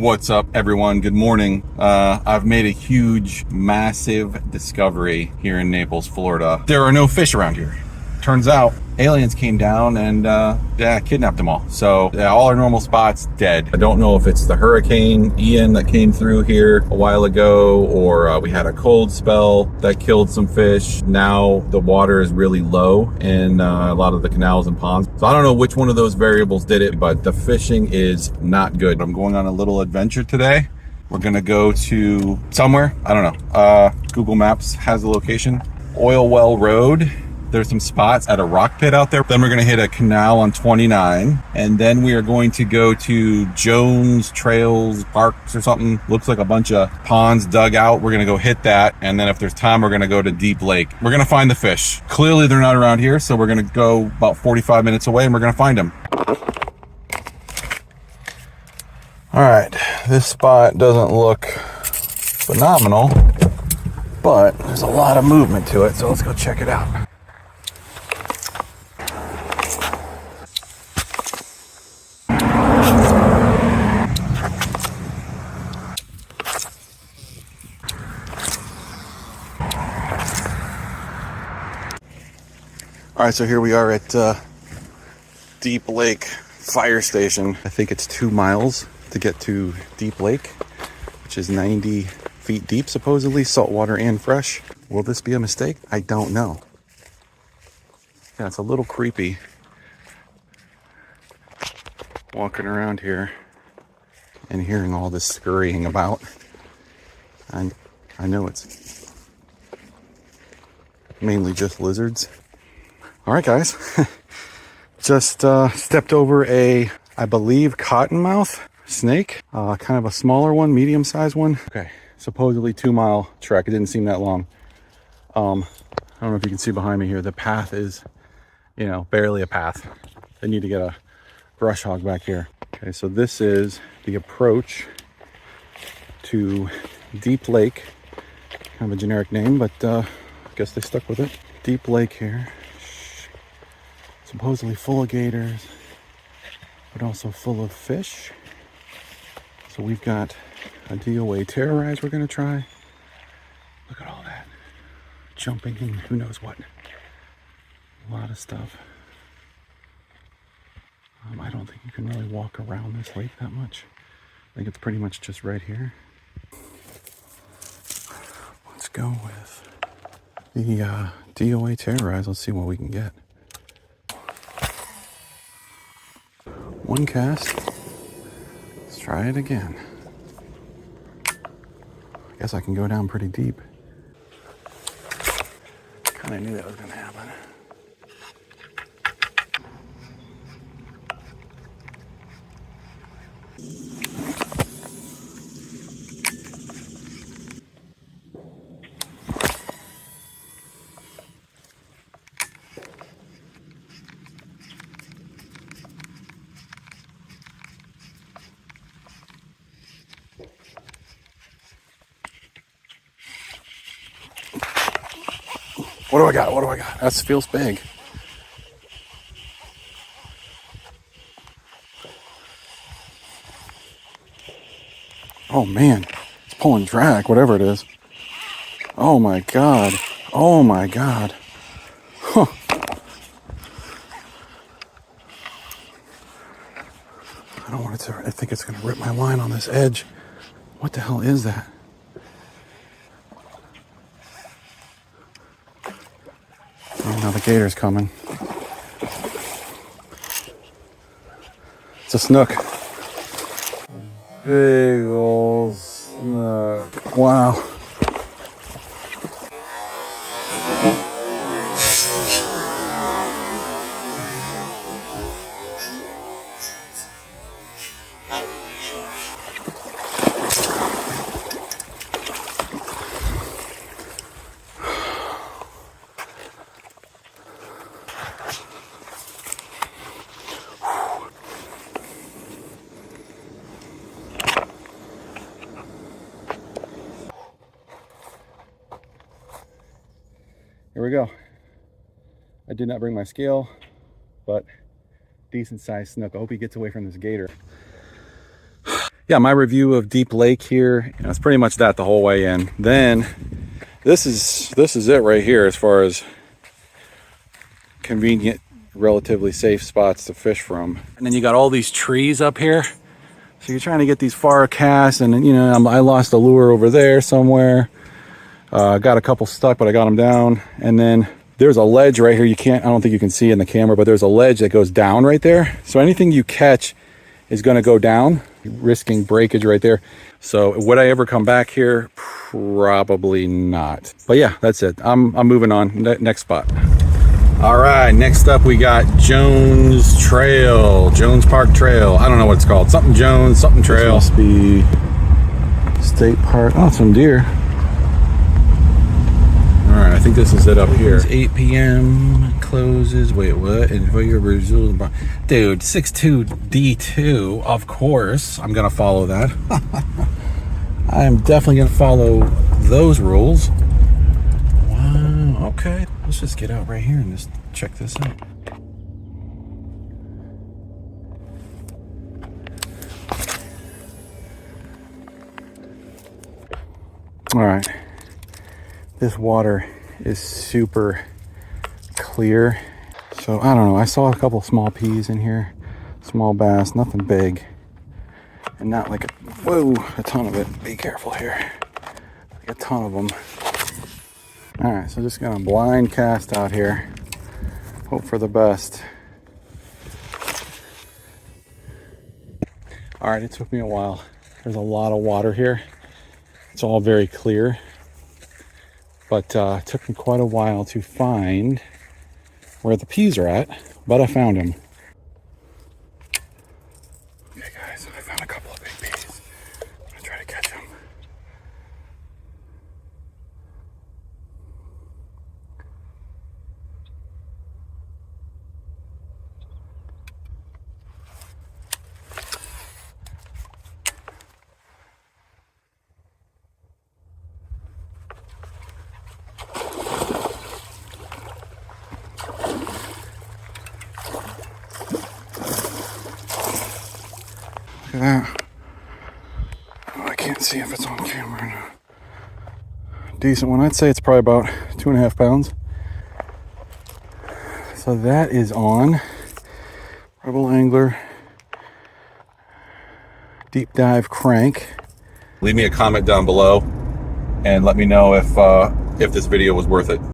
What's up, everyone? Good morning. I've made a huge, massive discovery here in Naples, Florida. There are no fish around here. Turns out aliens came down and kidnapped them all. So all our normal spots dead. I don't know if it's the Hurricane Ian that came through here a while ago, or we had a cold spell that killed some fish. Now the water is really low in a lot of the canals and ponds. So I don't know which one of those variables did it, but the fishing is not good. I'm going on a little adventure today. We're gonna go to somewhere, I don't know. Google Maps has the location. Oil Well Road. There's some spots at a rock pit out there. Then we're gonna hit a canal on 29. And then we are going to go to Jones Trails Parks or something. Looks like a bunch of ponds dug out. We're gonna go hit that. And then if there's time, we're gonna go to Deep Lake. We're gonna find the fish. Clearly they're not around here. So we're gonna go about 45 minutes away and we're gonna find them. All right, this spot doesn't look phenomenal, but there's a lot of movement to it. So let's go check it out. All right, so here we are at Deep Lake Fire Station. I think it's 2 miles to get to Deep Lake, which is 90 feet deep, supposedly, saltwater and fresh. Will this be a mistake? I don't know. Yeah, it's a little creepy walking around here and hearing all this scurrying about. And I know it's mainly just lizards. All right, guys, just stepped over I believe, cottonmouth snake, kind of a smaller one, medium-sized one. Okay, supposedly 2 mile trek. It didn't seem that long. I don't know if you can see behind me here. The path is, barely a path. They need to get a brush hog back here. Okay, so this is the approach to Deep Lake. Kind of a generic name, but I guess they stuck with it. Deep Lake here. Supposedly full of gators, but also full of fish. So we've got a DOA Terrorize we're gonna try. Look at all that. Jumping and who knows what. A lot of stuff. I don't think you can really walk around this lake that much. I think it's pretty much just right here. Let's go with the DOA Terrorize. Let's see what we can get. One cast. Let's try it again. I guess I can go down pretty deep. Kind of knew that was going to happen. What do I got? What do I got? That feels big. Oh man, it's pulling drag, whatever it is. Oh my God. Oh my God. Huh. I don't want it to, I think it's gonna rip my line on this edge. What the hell is that? Oh, now the gator's coming. It's a snook. Big ol' snook. Wow. Here we go. I did not bring my scale, but decent sized snook. I hope he gets away from this gator. yeah, my review of Deep Lake here, it's pretty much that the whole way in. Then this is it right here as far as convenient, relatively safe spots to fish from. And then you got all these trees up here. So you're trying to get these far casts, and I lost a lure over there somewhere. Got a couple stuck, but I got them down. And then there's a ledge right here. I don't think you can see in the camera, but there's a ledge that goes down right there. So anything you catch is going to go down, risking breakage right there. So would I ever come back here? Probably not. But yeah, that's it. I'm moving on. Next spot. All right, next up we got Jones Park Trail. I don't know what it's called. Something Jones, something Trail. This must be State Park. Oh, some deer. All right, I think this is it up here. It's 8 p.m. closes. Wait, what? Dude, 62D2. Of course, I'm gonna follow that. I am definitely gonna follow those rules. Wow. Okay, let's just get out right here and just check this out. All right. This water is super clear. So I don't know, I saw a couple small peas in here, small bass, nothing big. And not like a ton of it. Be careful here. Like a ton of them. All right, so just gonna blind cast out here. Hope for the best. All right, it took me a while. There's a lot of water here. It's all very clear. But it took me quite a while to find where the peas are at, but I found them. Okay guys, I found a couple of big peas. I'm gonna try to catch them. Look at that. Oh, I can't see if it's on camera or not. Decent one. I'd say it's probably about 2.5 pounds. So that is on Rebel Angler Deep Dive Crank. Leave me a comment down below and let me know if this video was worth it.